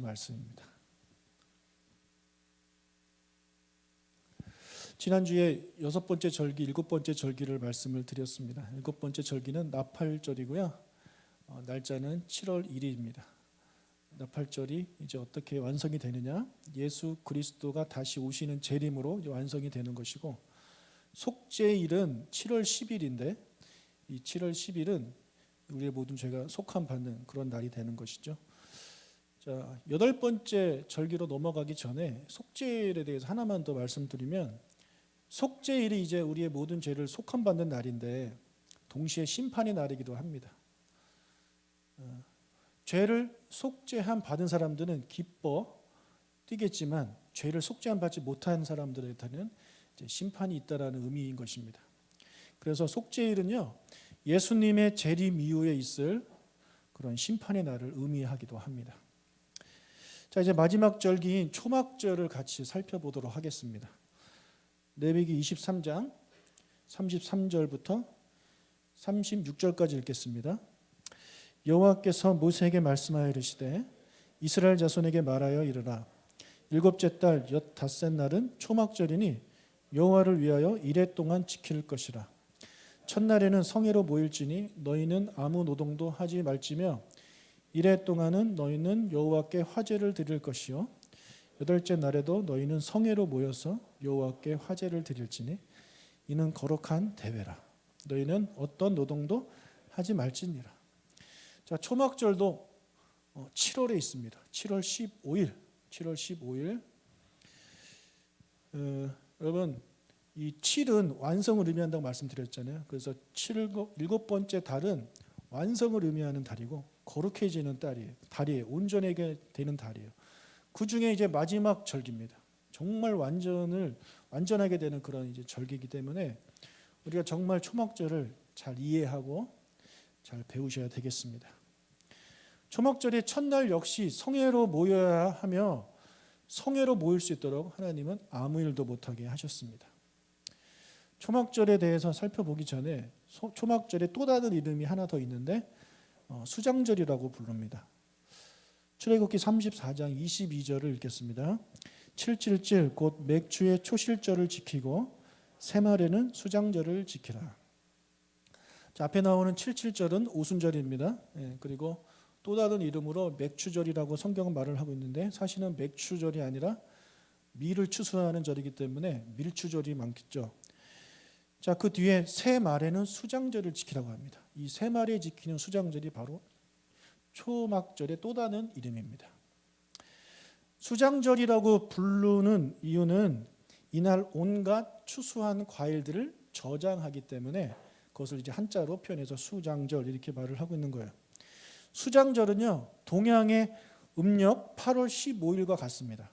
말씀입니다. 지난주에 6번째 절기, 7번째 절기를 말씀을 드렸습니다. 7번째 절기는 나팔절이고요. 날짜는 7월 1일입니다. 나팔절이 이제 어떻게 완성이 되느냐? 예수 그리스도가 다시 오시는 재림으로 완성이 되는 것이고, 속죄일은 7월 10일인데 이 7월 10일은 우리의 모든 죄가 속함 받는 그런 날이 되는 것이죠. 자, 8번째 절기로 넘어가기 전에 속죄일에 대해서 하나만 더 말씀드리면, 속죄일이 이제 우리의 모든 죄를 속함 받는 날인데 동시에 심판의 날이기도 합니다. 죄를 속죄함 받은 사람들은 기뻐 뛰겠지만, 죄를 속죄함 받지 못한 사람들한테는 이제 심판이 있다라는 의미인 것입니다. 그래서 속죄일은요, 예수님의 재림 이후에 있을 그런 심판의 날을 의미하기도 합니다. 자, 이제 마지막 절기인 초막절을 같이 살펴보도록 하겠습니다. 레위기 23장 33절부터 36절까지 읽겠습니다. 여호와께서 모세에게 말씀하여 이르시되, 이스라엘 자손에게 말하여 이르라. 7째 달 엿닷새 날은 초막절이니 여호와를 위하여 이레 동안 지킬 것이라. 첫날에는 성회로 모일지니 너희는 아무 노동도 하지 말지며, 이레 동안은 너희는 여호와께 화제를 드릴 것이요, 8째 날에도 너희는 성회로 모여서 여호와께 화제를 드릴지니 이는 거룩한 대회라. 너희는 어떤 노동도 하지 말지니라. 자, 초막절도 7월에 있습니다. 7월 15일. 여러분, 이 7은 완성을 의미한다고 말씀드렸잖아요. 그래서 7번째 달은 완성을 의미하는 달이고 거룩해지는 달이에요. 온전하게 되는 달이에요. 그 중에 이제 마지막 절기입니다. 정말 완전하게 되는 그런 이제 절기이기 때문에 우리가 정말 초막절을 잘 이해하고 잘 배우셔야 되겠습니다. 초막절의 첫날 역시 성회로 모여야 하며, 성회로 모일 수 있도록 하나님은 아무 일도 못하게 하셨습니다. 초막절에 대해서 살펴보기 전에 초막절에 또 다른 이름이 하나 더 있는데 수장절이라고 부릅니다. 출애굽기 34장 22절을 읽겠습니다. 777 곧 맥추의 초실절을 지키고 새말에는 수장절을 지키라. 자, 앞에 나오는 77절은 오순절입니다. 그리고 또 다른 이름으로 맥추절이라고 성경은 말을 하고 있는데, 사실은 맥추절이 아니라 밀을 추수하는 절이기 때문에 밀추절이 많겠죠. 자, 그 뒤에 새말에는 수장절을 지키라고 합니다. 이 새말에 지키는 수장절이 바로 초막절의 또 다른 이름입니다. 수장절이라고 부르는 이유는 이날 온갖 추수한 과일들을 저장하기 때문에 그것을 이제 한자로 표현해서 수장절 이렇게 말을 하고 있는 거예요. 수장절은요, 동양의 음력 8월 15일과 같습니다.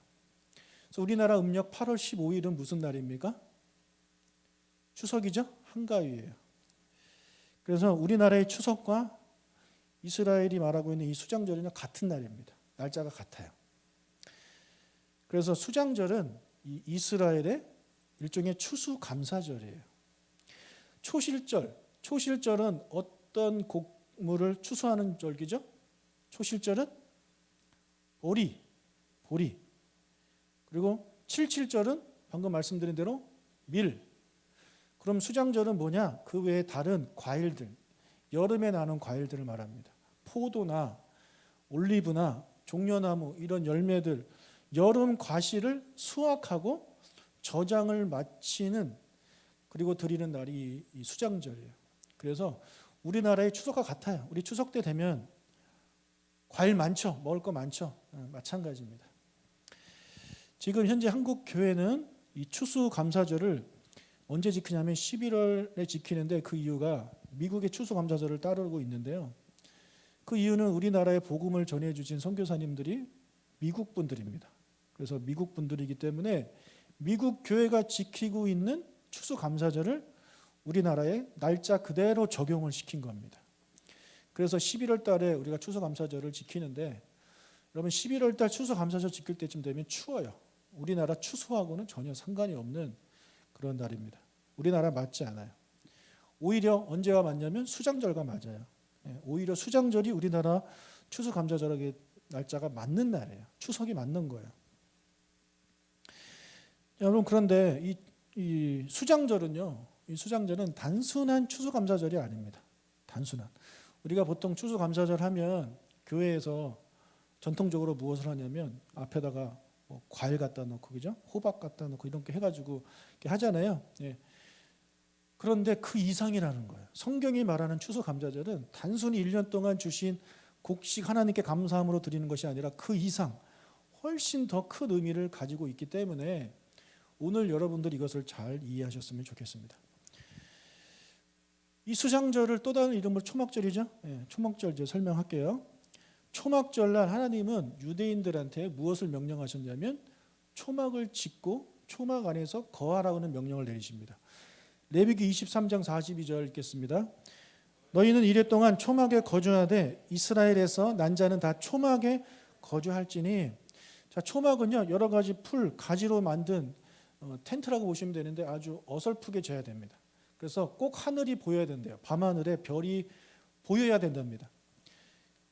그래서 우리나라 음력 8월 15일은 무슨 날입니까? 추석이죠? 한가위예요. 그래서 우리나라의 추석과 이스라엘이 말하고 있는 이 수장절은 같은 날입니다. 날짜가 같아요. 그래서 수장절은 이 이스라엘의 일종의 추수감사절이에요. 초실절은 어떤 곡물을 추수하는 절기죠? 초실절은 보리. 그리고 77절은 방금 말씀드린 대로 밀. 그럼 수장절은 뭐냐? 그 외에 다른 과일들, 여름에 나는 과일들을 말합니다. 포도나 올리브나 종려나무 이런 열매들, 여름 과실을 수확하고 저장을 마치는, 그리고 드리는 날이 이 수장절이에요. 그래서 우리나라의 추석과 같아요. 우리 추석 때 되면 과일 많죠? 먹을 거 많죠? 마찬가지입니다. 지금 현재 한국 교회는 이 추수감사절을 언제 지키냐면 11월에 지키는데, 그 이유가 미국의 추수감사절을 따르고 있는데요. 그 이유는 우리나라에 복음을 전해주신 선교사님들이 미국 분들입니다. 그래서 미국 분들이기 때문에 미국 교회가 지키고 있는 추수감사절을 우리나라에 날짜 그대로 적용을 시킨 겁니다. 그래서 11월 달에 우리가 추수감사절을 지키는데, 여러분 11월 달 추수감사절 지킬 때쯤 되면 추워요. 우리나라 추수하고는 전혀 상관이 없는 그런 날입니다. 우리나라 맞지 않아요. 오히려 언제가 맞냐면 수장절과 맞아요. 오히려 수장절이 우리나라 추수감사절하게 날짜가 맞는 날이에요. 추석이 맞는 거예요. 여러분, 그런데 이 수장절은요, 이 수장절은 단순한 추수감사절이 아닙니다. 단순한. 우리가 보통 추수감사절 하면 교회에서 전통적으로 무엇을 하냐면 앞에다가 뭐 과일 갖다 놓고, 그죠? 호박 갖다 놓고 이렇게 해가지고 이렇게 하잖아요. 예. 그런데 그 이상이라는 거예요. 성경이 말하는 추수감사절은 단순히 1년 동안 주신 곡식 하나님께 감사함으로 드리는 것이 아니라 그 이상 훨씬 더 큰 의미를 가지고 있기 때문에 오늘 여러분들 이것을 잘 이해하셨으면 좋겠습니다. 이 수장절을 또 다른 이름으로 초막절이죠. 예, 초막절 이제 설명할게요. 초막절날 하나님은 유대인들한테 무엇을 명령하셨냐면 초막을 짓고 초막 안에서 거하라고는 명령을 내리십니다. 레위기 23장 42절 읽겠습니다. 너희는 이래 동안 초막에 거주하되 이스라엘에서 난 자는 다 초막에 거주할지니. 자, 초막은요 여러 가지 풀, 가지로 만든 텐트라고 보시면 되는데 아주 어설프게 져야 됩니다. 그래서 꼭 하늘이 보여야 된대요. 밤하늘에 별이 보여야 된답니다.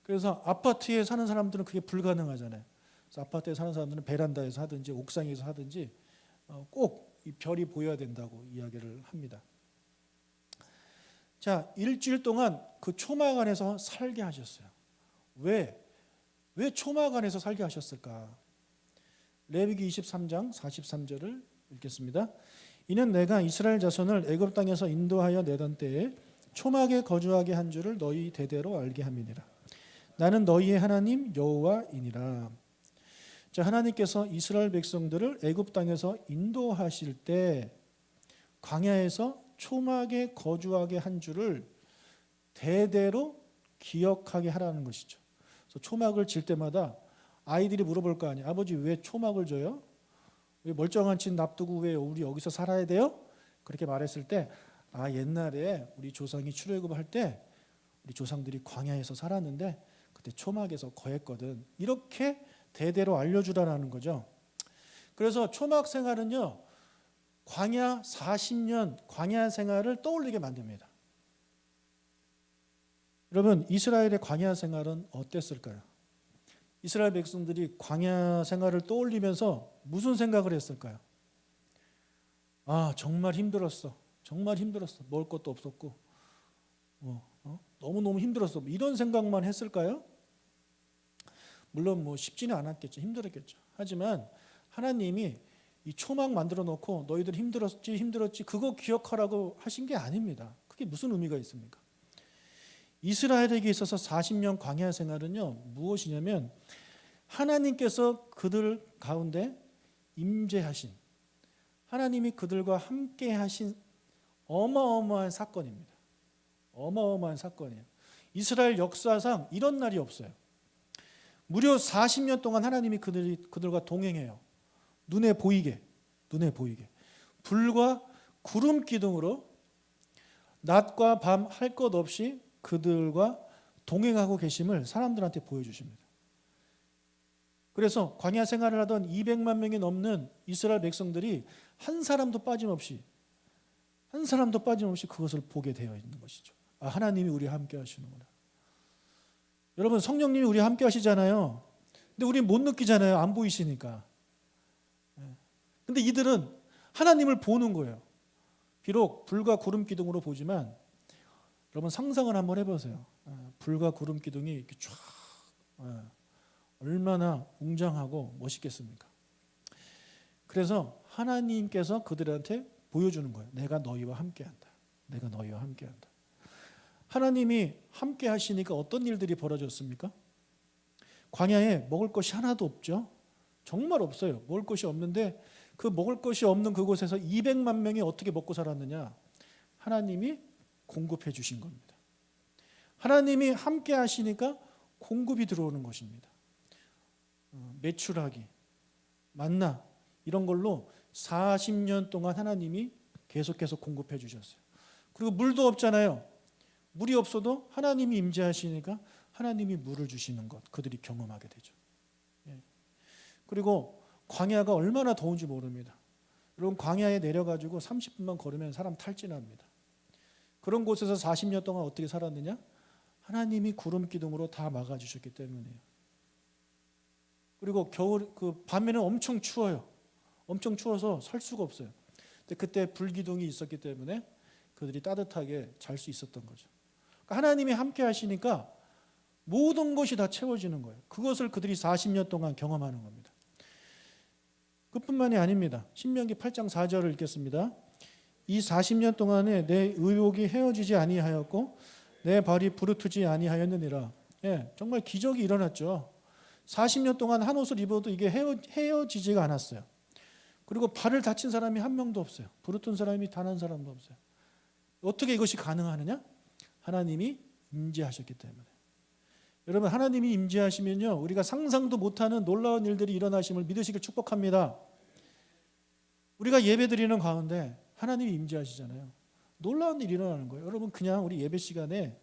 그래서 아파트에 사는 사람들은 그게 불가능하잖아요. 그래서 아파트에 사는 사람들은 베란다에서 하든지 옥상에서 하든지 꼭 이 별이 보여야 된다고 이야기를 합니다. 자, 일주일 동안 그 초막 안에서 살게 하셨어요. 왜 초막 안에서 살게 하셨을까? 레위기 23장 43절을 읽겠습니다. 이는 내가 이스라엘 자손을 애굽 땅에서 인도하여 내던 때에 초막에 거주하게 한 줄을 너희 대대로 알게 함이니라. 나는 너희의 하나님 여호와이니라. 자, 하나님께서 이스라엘 백성들을 애굽 땅에서 인도하실 때 광야에서 초막에 거주하게 한 줄을 대대로 기억하게 하라는 것이죠. 그래서 초막을 질 때마다 아이들이 물어볼 거 아니에요. 아버지 왜 초막을 져요? 왜 멀쩡한 집 놔두고 왜 우리 여기서 살아야 돼요? 그렇게 말했을 때 옛날에 우리 조상이 출애굽할 때 우리 조상들이 광야에서 살았는데 그때 초막에서 거했거든. 이렇게 대대로 알려주라는 거죠. 그래서 초막 생활은요 광야 40년 광야 생활을 떠올리게 만듭니다. 여러분, 이스라엘의 광야 생활은 어땠을까요? 이스라엘 백성들이 광야 생활을 떠올리면서 무슨 생각을 했을까요? 정말 힘들었어. 정말 힘들었어. 먹을 것도 없었고 너무너무 힘들었어. 이런 생각만 했을까요? 물론 쉽지는 않았겠죠. 힘들었겠죠. 하지만 하나님이 이 초막 만들어 놓고 너희들 힘들었지 그거 기억하라고 하신 게 아닙니다. 그게 무슨 의미가 있습니까? 이스라엘에게 있어서 40년 광야 생활은요 무엇이냐면 하나님께서 그들 가운데 임재하신, 하나님이 그들과 함께 하신 어마어마한 사건입니다. 어마어마한 사건이에요. 이스라엘 역사상 이런 날이 없어요. 무려 40년 동안 하나님이 그들과 동행해요. 눈에 보이게 불과 구름 기둥으로 낮과 밤 할 것 없이 그들과 동행하고 계심을 사람들한테 보여주십니다. 그래서 광야 생활을 하던 200만 명이 넘는 이스라엘 백성들이 한 사람도 빠짐없이 그것을 보게 되어 있는 것이죠. 하나님이 우리와 함께 하시는구나. 여러분, 성령님이 우리와 함께 하시잖아요. 근데 우리는 못 느끼잖아요. 안 보이시니까. 근데 이들은 하나님을 보는 거예요. 비록 불과 구름 기둥으로 보지만 여러분 상상을 한번 해보세요. 불과 구름 기둥이 이렇게 쫙 얼마나 웅장하고 멋있겠습니까? 그래서 하나님께서 그들한테 보여주는 거예요. 내가 너희와 함께한다. 내가 너희와 함께한다. 하나님이 함께 하시니까 어떤 일들이 벌어졌습니까? 광야에 먹을 것이 하나도 없죠. 정말 없어요. 먹을 것이 없는데 그 먹을 것이 없는 그곳에서 200만 명이 어떻게 먹고 살았느냐? 하나님이 공급해 주신 겁니다. 하나님이 함께 하시니까 공급이 들어오는 것입니다. 메추라기, 만나 이런 걸로 40년 동안 하나님이 계속해서 공급해 주셨어요. 그리고 물도 없잖아요. 물이 없어도 하나님이 임재하시니까 하나님이 물을 주시는 것 그들이 경험하게 되죠. 그리고 광야가 얼마나 더운지 모릅니다. 여러분, 광야에 내려가지고 30분만 걸으면 사람 탈진합니다. 그런 곳에서 40년 동안 어떻게 살았느냐? 하나님이 구름 기둥으로 다 막아주셨기 때문이에요. 그리고 겨울 그 밤에는 엄청 추워요. 엄청 추워서 살 수가 없어요. 근데 그때 불기둥이 있었기 때문에 그들이 따뜻하게 잘 수 있었던 거죠. 그러니까 하나님이 함께 하시니까 모든 것이 다 채워지는 거예요. 그것을 그들이 40년 동안 경험하는 겁니다. 그뿐만이 아닙니다. 신명기 8장 4절을 읽겠습니다. 이 40년 동안에 내 의욕이 헤어지지 아니하였고 내 발이 부르트지 아니하였느니라. 예, 정말 기적이 일어났죠. 40년 동안 한 옷을 입어도 이게 헤어지지가 않았어요. 그리고 발을 다친 사람이 한 명도 없어요. 부르튼 사람이 단 한 사람도 없어요. 어떻게 이것이 가능하느냐? 하나님이 임재하셨기 때문에. 여러분, 하나님이 임재하시면요, 우리가 상상도 못하는 놀라운 일들이 일어나심을 믿으시길 축복합니다. 우리가 예배드리는 가운데 하나님이 임재하시잖아요. 놀라운 일이 일어나는 거예요. 여러분, 그냥 우리 예배 시간에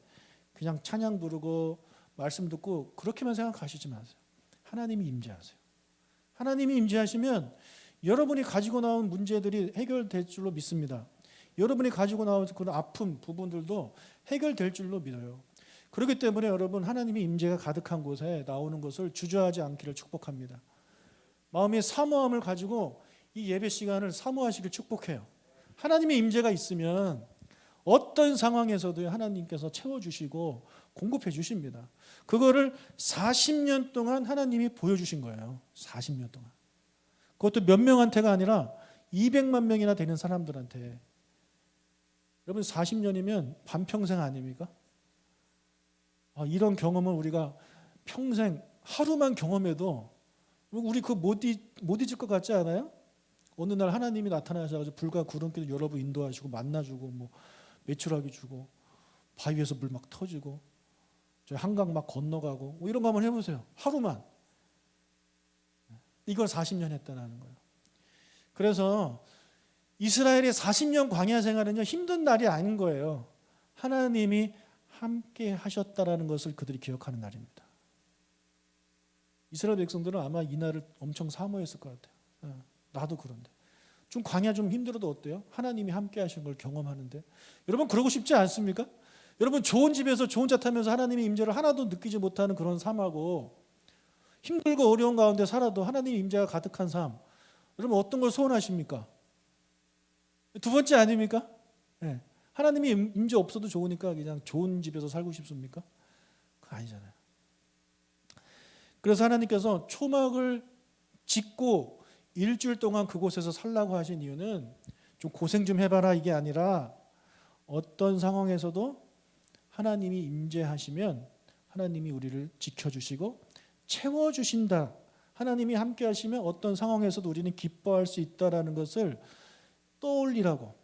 그냥 찬양 부르고 말씀 듣고 그렇게만 생각하시지 마세요. 하나님이 임재하세요. 하나님이 임재하시면 여러분이 가지고 나온 문제들이 해결될 줄로 믿습니다. 여러분이 가지고 나온 그런 아픔 부분들도 해결될 줄로 믿어요. 그렇기 때문에 여러분, 하나님의 임재가 가득한 곳에 나오는 것을 주저하지 않기를 축복합니다. 마음의 사모함을 가지고 이 예배 시간을 사모하시길 축복해요. 하나님의 임재가 있으면 어떤 상황에서도 하나님께서 채워주시고 공급해 주십니다. 그거를 40년 동안 하나님이 보여주신 거예요. 40년 동안. 그것도 몇 명한테가 아니라 200만 명이나 되는 사람들한테. 여러분, 40년이면 반평생 아닙니까? 이런 경험을 우리가 평생 하루만 경험해도 우리 그거 못 잊을 것 같지 않아요? 어느 날 하나님이 나타나셔서 불과 구름길을 여러분 인도하시고 만나주고 뭐 메추라기 주고 바위에서 물 막 터지고 한강 막 건너가고 뭐 이런 거 한번 해보세요. 하루만. 이걸 40년 했다는 거예요. 그래서 이스라엘의 40년 광야 생활은요, 힘든 날이 아닌 거예요. 하나님이 함께 하셨다라는 것을 그들이 기억하는 날입니다. 이스라엘 백성들은 아마 이 날을 엄청 사모했을 것 같아요. 나도 그런데. 좀 광야 좀 힘들어도 어때요? 하나님이 함께 하신 걸 경험하는데. 여러분, 그러고 싶지 않습니까? 여러분, 좋은 집에서 좋은 차 타면서 하나님의 임재를 하나도 느끼지 못하는 그런 삶하고 힘들고 어려운 가운데 살아도 하나님의 임재가 가득한 삶. 여러분, 어떤 걸 소원하십니까? 두 번째 아닙니까? 네. 하나님이 임재 없어도 좋으니까 그냥 좋은 집에서 살고 싶습니까? 그거 아니잖아요. 그래서 하나님께서 초막을 짓고 일주일 동안 그곳에서 살라고 하신 이유는 좀 고생 좀 해봐라 이게 아니라 어떤 상황에서도 하나님이 임재하시면 하나님이 우리를 지켜주시고 채워주신다. 하나님이 함께 하시면 어떤 상황에서도 우리는 기뻐할 수 있다라는 것을 떠올리라고,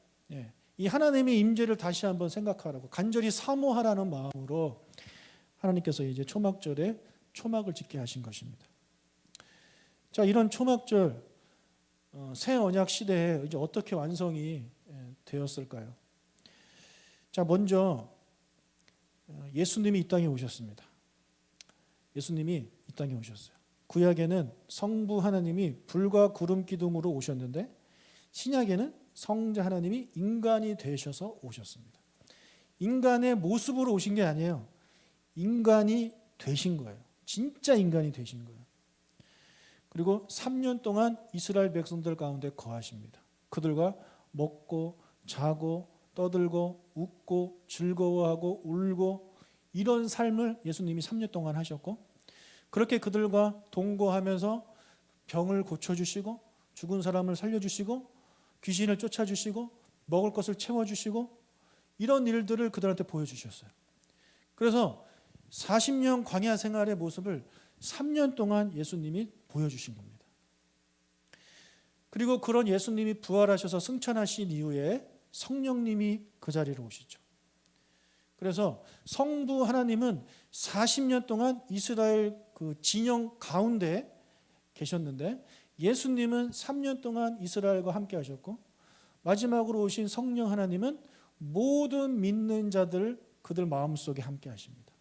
이 하나님의 임재를 다시 한번 생각하라고 간절히 사모하라는 마음으로 하나님께서 이제 초막절에 초막을 짓게 하신 것입니다. 자, 이런 초막절 새 언약 시대에 이제 어떻게 완성이 되었을까요? 자, 먼저 예수님이 이 땅에 오셨습니다. 예수님이 이 땅에 오셨어요. 구약에는 성부 하나님이 불과 구름 기둥으로 오셨는데 신약에는 성자 하나님이 인간이 되셔서 오셨습니다. 인간의 모습으로 오신 게 아니에요. 인간이 되신 거예요. 진짜 인간이 되신 거예요. 그리고 3년 동안 이스라엘 백성들 가운데 거하십니다. 그들과 먹고 자고 떠들고 웃고 즐거워하고 울고 이런 삶을 예수님이 3년 동안 하셨고, 그렇게 그들과 동거하면서 병을 고쳐주시고 죽은 사람을 살려주시고 귀신을 쫓아주시고 먹을 것을 채워주시고 이런 일들을 그들한테 보여주셨어요. 그래서 40년 광야 생활의 모습을 3년 동안 예수님이 보여주신 겁니다. 그리고 그런 예수님이 부활하셔서 승천하신 이후에 성령님이 그 자리로 오시죠. 그래서 성부 하나님은 40년 동안 이스라엘 그 진영 가운데 계셨는데 예수님은 3년 동안 이스라엘과 함께 하셨고 마지막으로 오신 성령 하나님은 모든 믿는 자들 그들 마음속에 함께 하십니다.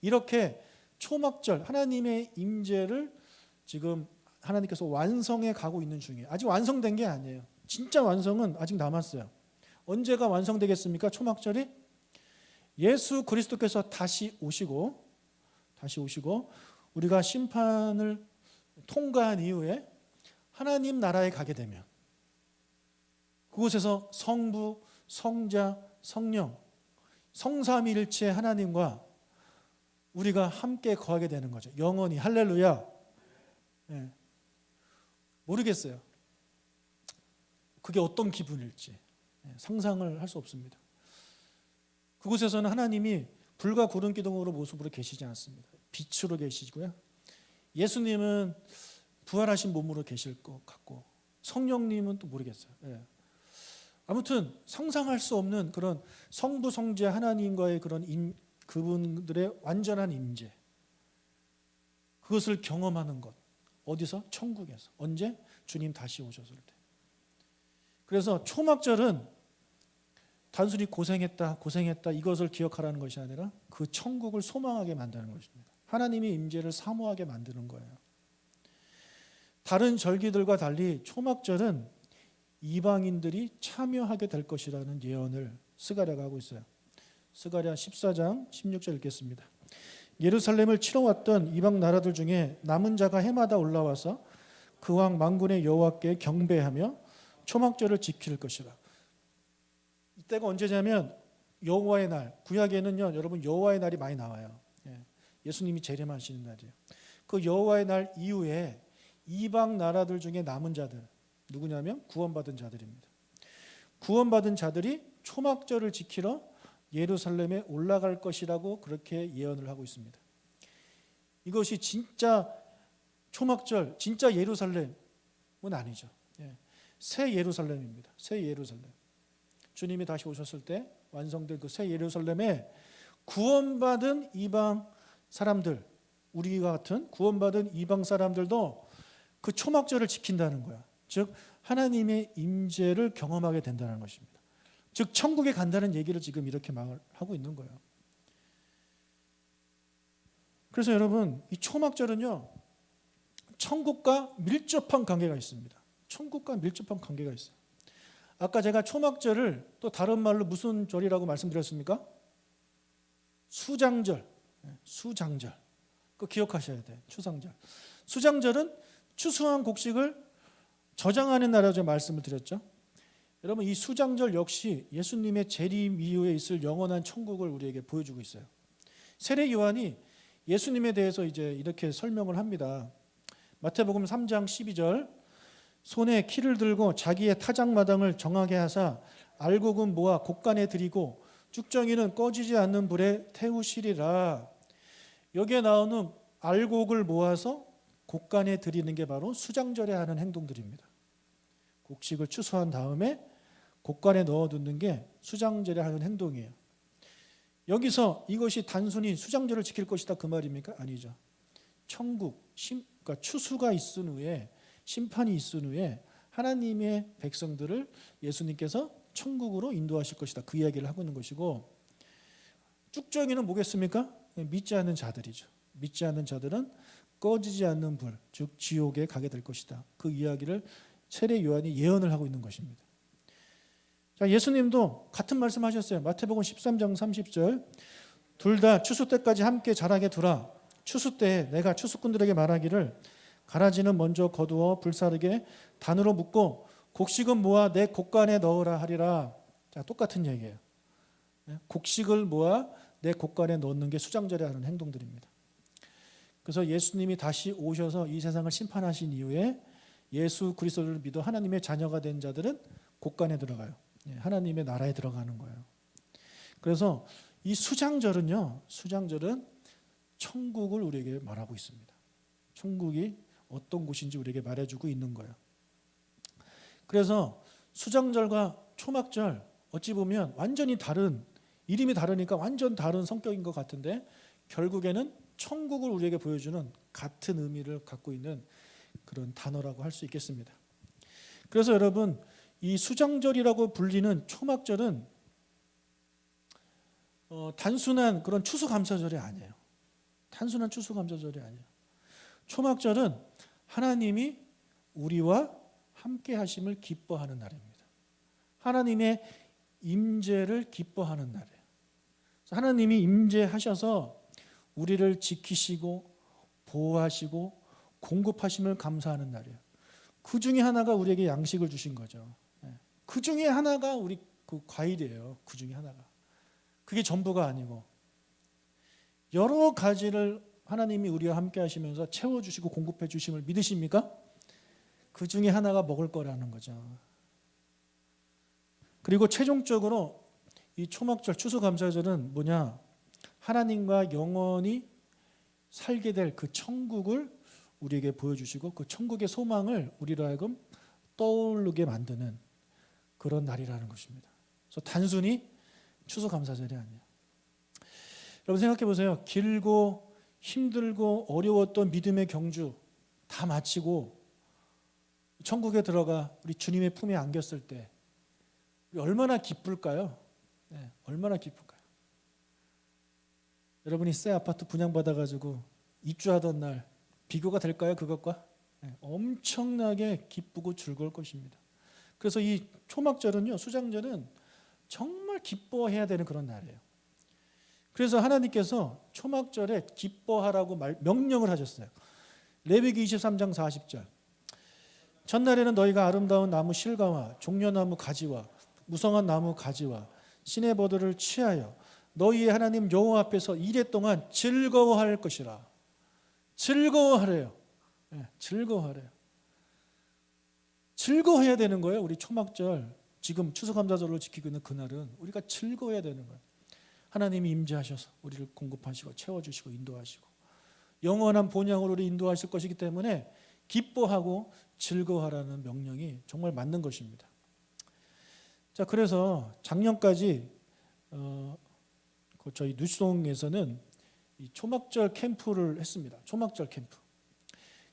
이렇게 초막절 하나님의 임재를 지금 하나님께서 완성해 가고 있는 중이에요. 아직 완성된 게 아니에요. 진짜 완성은 아직 남았어요. 언제가 완성되겠습니까? 초막절이 예수 그리스도께서 다시 오시고 우리가 심판을 통과한 이후에 하나님 나라에 가게 되면 그곳에서 성부, 성자, 성령, 성삼위일체 하나님과 우리가 함께 거하게 되는 거죠. 영원히. 할렐루야. 예. 모르겠어요. 그게 어떤 기분일지 상상을 할 수 없습니다. 그곳에서는 하나님이 불과 구름 기둥으로 모습으로 계시지 않습니다. 빛으로 계시고요. 예수님은 부활하신 몸으로 계실 것 같고 성령님은 또 모르겠어요. 예. 아무튼 상상할 수 없는 그런 성부 성자 하나님과의 그런 그분들의 완전한 임재, 그것을 경험하는 것. 어디서? 천국에서. 언제? 주님 다시 오셨을 때. 그래서 초막절은 단순히 고생했다 이것을 기억하라는 것이 아니라 그 천국을 소망하게 만드는 것입니다. 하나님의 임재를 사모하게 만드는 거예요. 다른 절기들과 달리 초막절은 이방인들이 참여하게 될 것이라는 예언을 스가랴가 하고 있어요. 스가랴 14장 16절 읽겠습니다. 예루살렘을 치러 왔던 이방 나라들 중에 남은 자가 해마다 올라와서 그 왕 만군의 여호와께 경배하며 초막절을 지킬 것이라. 이때가 언제냐면 여호와의 날. 구약에는요, 여러분 여호와의 날이 많이 나와요. 예수님이 재림하시는 날이에요. 그 여호와의 날 이후에 이방 나라들 중에 남은 자들 누구냐면 구원받은 자들입니다. 구원받은 자들이 초막절을 지키러 예루살렘에 올라갈 것이라고 그렇게 예언을 하고 있습니다. 이것이 진짜 초막절, 진짜 예루살렘은 아니죠. 새 예루살렘입니다. 새 예루살렘. 주님이 다시 오셨을 때 완성된 그 새 예루살렘에 구원받은 이방 사람들, 우리와 같은 구원받은 이방 사람들도 그 초막절을 지킨다는 거야. 즉 하나님의 임재를 경험하게 된다는 것입니다. 즉 천국에 간다는 얘기를 지금 이렇게 말을 하고 있는 거예요. 그래서 여러분 이 초막절은요, 천국과 밀접한 관계가 있습니다. 천국과 밀접한 관계가 있어요. 아까 제가 초막절을 또 다른 말로 무슨 절이라고 말씀드렸습니까? 수장절. 수장절. 그거 기억하셔야 돼요. 추상절. 수장절은 추수한 곡식을 저장하는 날이라고 말씀을 드렸죠. 여러분 이 수장절 역시 예수님의 재림 이후에 있을 영원한 천국을 우리에게 보여주고 있어요. 세례 요한이 예수님에 대해서 이제 이렇게 설명을 합니다. 마태복음 3장 12절 손에 키를 들고 자기의 타작마당을 정하게 하사 알곡은 모아 곡간에 들이고 쭉정이는 꺼지지 않는 불에 태우시리라. 여기에 나오는 알곡을 모아서 곡간에 들이는 게 바로 수장절에 하는 행동들입니다. 곡식을 추수한 다음에 곡간에 넣어두는 게 수장절에 하는 행동이에요. 여기서 이것이 단순히 수장절을 지킬 것이다 그 말입니까? 아니죠. 천국, 그러니까 추수가 있은 후에 심판이 있은 후에 하나님의 백성들을 예수님께서 천국으로 인도하실 것이다 그 이야기를 하고 있는 것이고, 쭉정이는 뭐겠습니까? 믿지 않는 자들이죠. 믿지 않는 자들은 꺼지지 않는 불, 즉 지옥에 가게 될 것이다. 그 이야기를 세례 요한이 예언을 하고 있는 것입니다. 자, 예수님도 같은 말씀하셨어요. 마태복음 13장 30절 둘 다 추수 때까지 함께 자라게 두라. 추수 때에 내가 추수꾼들에게 말하기를 가라지는 먼저 거두어 불사르게 단으로 묶고 곡식은 모아 내 곡간에 넣으라 하리라. 자, 똑같은 얘기예요. 곡식을 모아 내 곡간에 넣는 게 수장절에 하는 행동들입니다. 그래서 예수님이 다시 오셔서 이 세상을 심판하신 이후에 예수 그리스도를 믿어 하나님의 자녀가 된 자들은 곡간에 들어가요. 하나님의 나라에 들어가는 거예요. 그래서 이 수장절은요, 수장절은 천국을 우리에게 말하고 있습니다. 천국이 어떤 곳인지 우리에게 말해주고 있는 거예요. 그래서 수장절과 초막절 어찌 보면 완전히 다른, 이름이 다르니까 완전 다른 성격인 것 같은데 결국에는 천국을 우리에게 보여주는 같은 의미를 갖고 있는 그런 단어라고 할 수 있겠습니다. 그래서 여러분 이 수장절이라고 불리는 초막절은 단순한 그런 추수감사절이 아니에요. 단순한 추수감사절이 아니에요. 초막절은 하나님이 우리와 함께 하심을 기뻐하는 날입니다. 하나님의 임재를 기뻐하는 날이에요. 하나님이 임재하셔서 우리를 지키시고 보호하시고 공급하심을 감사하는 날이에요. 그 중에 하나가 우리에게 양식을 주신 거죠. 그 중에 하나가 우리 그 과일이에요. 그 중에 하나가. 그게 전부가 아니고 여러 가지를 하나님이 우리와 함께 하시면서 채워주시고 공급해 주심을 믿으십니까? 그 중에 하나가 먹을 거라는 거죠. 그리고 최종적으로 이 초막절 추수감사절은 뭐냐? 하나님과 영원히 살게 될 그 천국을 우리에게 보여주시고 그 천국의 소망을 우리로 하여금 떠오르게 만드는 그런 날이라는 것입니다. 그래서 단순히 추수감사절이 아니에요. 여러분 생각해 보세요. 길고 힘들고 어려웠던 믿음의 경주 다 마치고 천국에 들어가 우리 주님의 품에 안겼을 때 얼마나 기쁠까요? 네, 얼마나 기쁠까요? 여러분이 새 아파트 분양받아가지고 입주하던 날 비교가 될까요? 그것과? 네, 엄청나게 기쁘고 즐거울 것입니다. 그래서 이 초막절은요, 수장절은 정말 기뻐해야 되는 그런 날이에요. 그래서 하나님께서 초막절에 기뻐하라고 명령을 하셨어요. 레위기 23장 40절. 첫날에는 너희가 아름다운 나무 실과와 종려나무 가지와 무성한 나무 가지와 시내버들을 취하여 너희의 하나님 여호와 앞에서 이레 동안 즐거워할 것이라. 즐거워하래요. 네, 즐거워하래요. 즐거워해야 되는 거예요. 우리 초막절 지금 추수감사절로 지키고 있는 그날은 우리가 즐거워해야 되는 거예요. 하나님이 임재하셔서 우리를 공급하시고 채워주시고 인도하시고 영원한 본향으로 우리 인도하실 것이기 때문에 기뻐하고 즐거워하라는 명령이 정말 맞는 것입니다. 자, 그래서 작년까지 저희 누시동에서는 이 초막절 캠프를 했습니다. 초막절 캠프.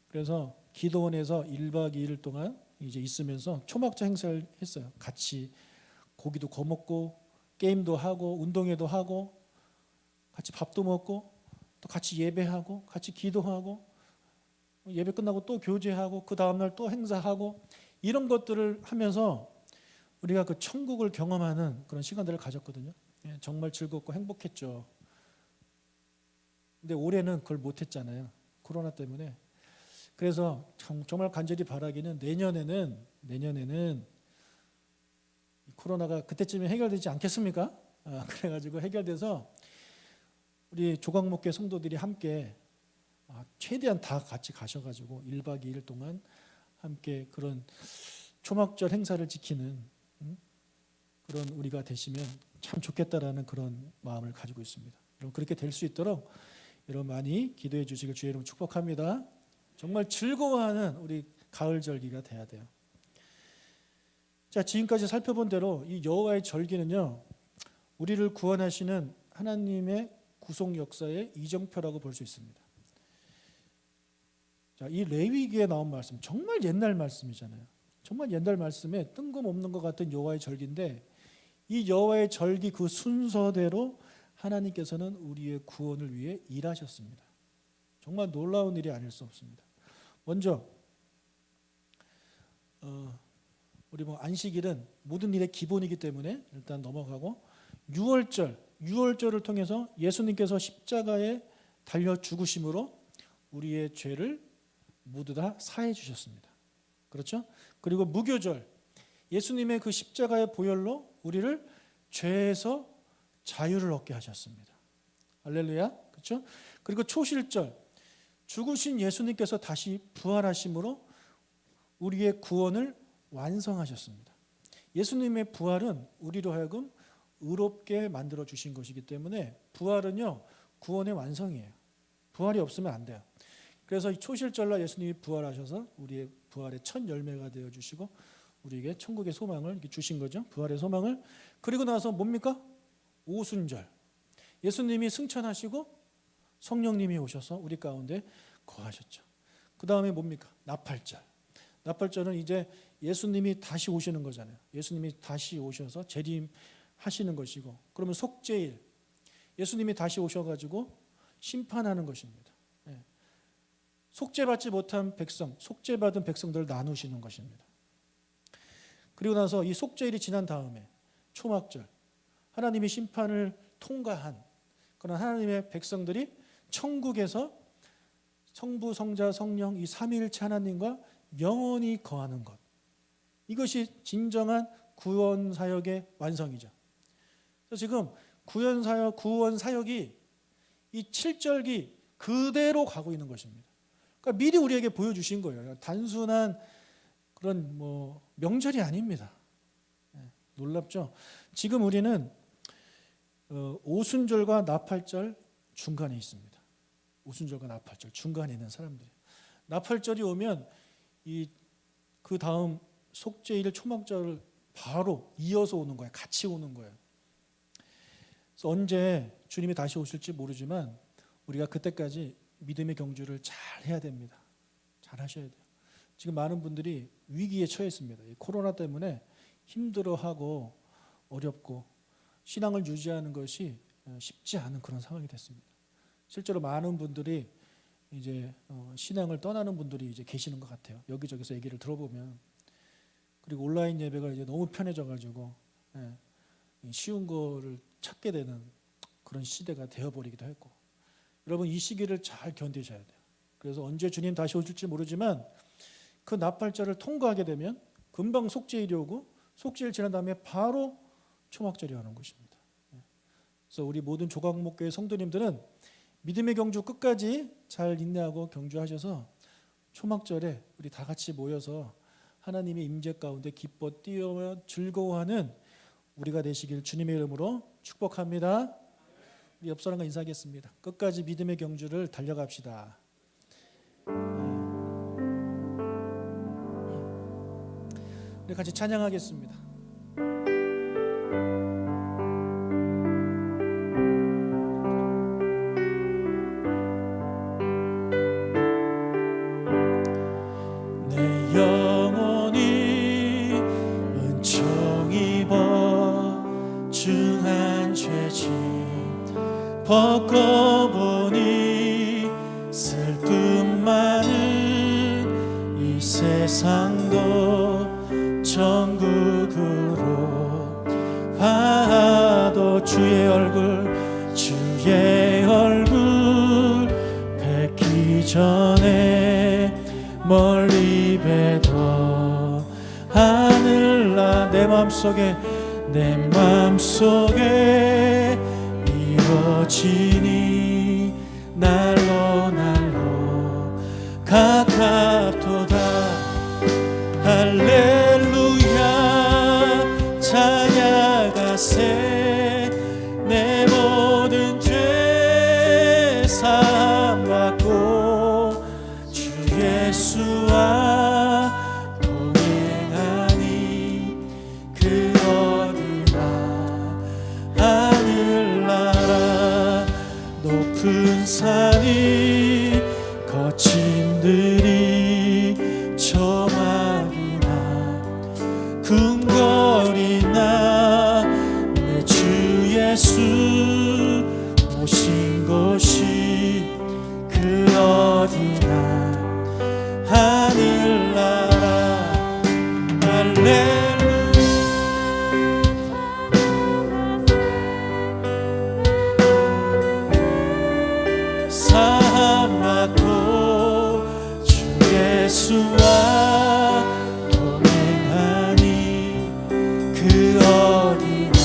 그래서 기도원에서 1박 2일 동안 이제 있으면서 초막절 행사를 했어요. 같이 고기도 구워 먹고 게임도 하고 운동회도 하고 같이 밥도 먹고 또 같이 예배하고 같이 기도하고 예배 끝나고 또 교제하고 그 다음날 또 행사하고 이런 것들을 하면서 우리가 그 천국을 경험하는 그런 시간들을 가졌거든요. 정말 즐겁고 행복했죠. 근데 올해는 그걸 못했잖아요. 코로나 때문에. 그래서 정말 간절히 바라기는 내년에는 코로나가 그때쯤에 해결되지 않겠습니까? 그래가지고 해결돼서 우리 조각목회 성도들이 함께 최대한 다 같이 가셔가지고 1박 2일 동안 함께 그런 초막절 행사를 지키는 그런 우리가 되시면 참 좋겠다라는 그런 마음을 가지고 있습니다. 여러분 그렇게 될 수 있도록 여러분 많이 기도해 주시길 주의 이름으로 축복합니다. 정말 즐거워하는 우리 가을 절기가 돼야 돼요. 자, 지금까지 살펴본 대로 이 여호와의 절기는요, 우리를 구원하시는 하나님의 구속 역사의 이정표라고 볼 수 있습니다. 자, 이 레위기에 나온 말씀 정말 옛날 말씀이잖아요. 정말 옛날 말씀에 뜬금없는 것 같은 여호와의 절기인데 이 여호와의 절기 그 순서대로 하나님께서는 우리의 구원을 위해 일하셨습니다. 정말 놀라운 일이 아닐 수 없습니다. 먼저 우리 안식일은 모든 일의 기본이기 때문에 일단 넘어가고 유월절을 통해서 예수님께서 십자가에 달려 죽으심으로 우리의 죄를 모두 다 사해 주셨습니다. 그렇죠? 그리고 무교절, 예수님의 그 십자가의 보혈로 우리를 죄에서 자유를 얻게 하셨습니다. 할렐루야. 그렇죠? 그리고 초실절, 죽으신 예수님께서 다시 부활하심으로 우리의 구원을 완성하셨습니다. 예수님의 부활은 우리로 하여금 의롭게 만들어 주신 것이기 때문에 부활은요, 구원의 완성이에요. 부활이 없으면 안 돼요. 그래서 이 초실절날 예수님이 부활하셔서 우리의 부활의 첫 열매가 되어 주시고 우리에게 천국의 소망을 주신 거죠. 부활의 소망을. 그리고 나서 뭡니까? 오순절. 예수님이 승천하시고 성령님이 오셔서 우리 가운데 거하셨죠. 그 다음에 뭡니까? 나팔절. 나팔절은 이제 예수님이 다시 오시는 거잖아요. 예수님이 다시 오셔서 재림하시는 것이고, 그러면 속죄일, 예수님이 다시 오셔가지고 심판하는 것입니다. 속죄받지 못한 백성, 속죄받은 백성들을 나누시는 것입니다. 그리고 나서 이 속죄일이 지난 다음에 초막절, 하나님이 심판을 통과한 그런 하나님의 백성들이 천국에서 성부, 성자, 성령 이 삼위일체 하나님과 영원히 거하는 것. 이것이 진정한 구원 사역의 완성이죠. 그래서 지금 구원 사역이 이 7절기 그대로 가고 있는 것입니다. 그러니까 미리 우리에게 보여주신 거예요. 단순한 그런 명절이 아닙니다. 놀랍죠? 지금 우리는 오순절과 나팔절 중간에 있습니다. 오순절과 나팔절 중간에 있는 사람들이. 나팔절이 오면 그 다음 속죄일 초막절을 바로 이어서 오는 거예요. 같이 오는 거예요. 그래서 언제 주님이 다시 오실지 모르지만 우리가 그때까지 믿음의 경주를 잘 해야 됩니다. 잘 하셔야 돼요. 지금 많은 분들이 위기에 처했습니다. 이 코로나 때문에 힘들어하고 어렵고 신앙을 유지하는 것이 쉽지 않은 그런 상황이 됐습니다. 실제로 많은 분들이 이제 신앙을 떠나는 분들이 이제 계시는 것 같아요. 여기저기서 얘기를 들어보면. 그리고 온라인 예배가 이제 너무 편해져가지고 쉬운 거를 찾게 되는 그런 시대가 되어버리기도 했고, 여러분 이 시기를 잘 견디셔야 돼요. 그래서 언제 주님 다시 오실지 모르지만 그 나팔절을 통과하게 되면 금방 속죄일이 오고 속죄일 지난 다음에 바로 초막절이 오는 것입니다. 그래서 우리 모든 조각목교회 성도님들은 믿음의 경주 끝까지 잘 인내하고 경주하셔서 초막절에 우리 다 같이 모여서 하나님의 임재 가운데 기뻐 뛰어 즐거워하는 우리가 되시길 주님의 이름으로 축복합니다. 우리 옆 사람과 인사하겠습니다. 끝까지 믿음의 경주를 달려갑시다. 우리 같이 찬양하겠습니다. 내 영혼이 은총 입어 중한 죄짐 벗고보니 슬픔 많은 이 세상도 천국으로 화도 주의 얼굴 뵙기 전에 멀리 뵈도 하늘나 내 맘속에 이루어지니 날로 가깝도다. 할렐루야 찬양하세. 내 모든 죄 사함 받고 주 예수와 동행하니 그 어디나 하늘나라 높은 산이 거친 들이 저막이나 궁궐이나 내 주 예수 모신 곳이 그 어디나 하늘나라. 할렐루야 사함 받고 주 예수와 동행하니 그 어디나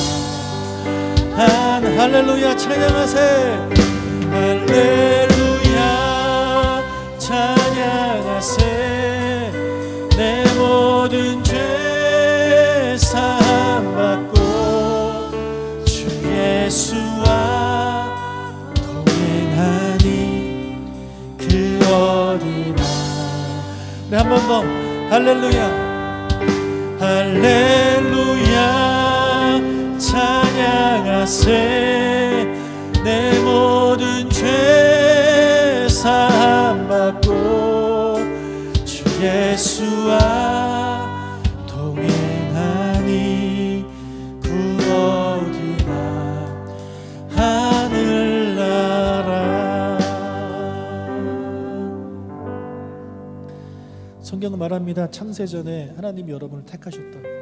할렐루야 찬양하세. 할렐루야 찬양하세. 내 모든 죄 사함 받고 주 예수와 동행하니 그 어디나. 네, 한 번 더 할렐루야 할렐루야 찬양하세. 내 모든 죄 사함 받고 주 예수와 동행하니 그 어디나 하늘나라. 성경은 말합니다. 창세전에 하나님이 여러분을 택하셨다.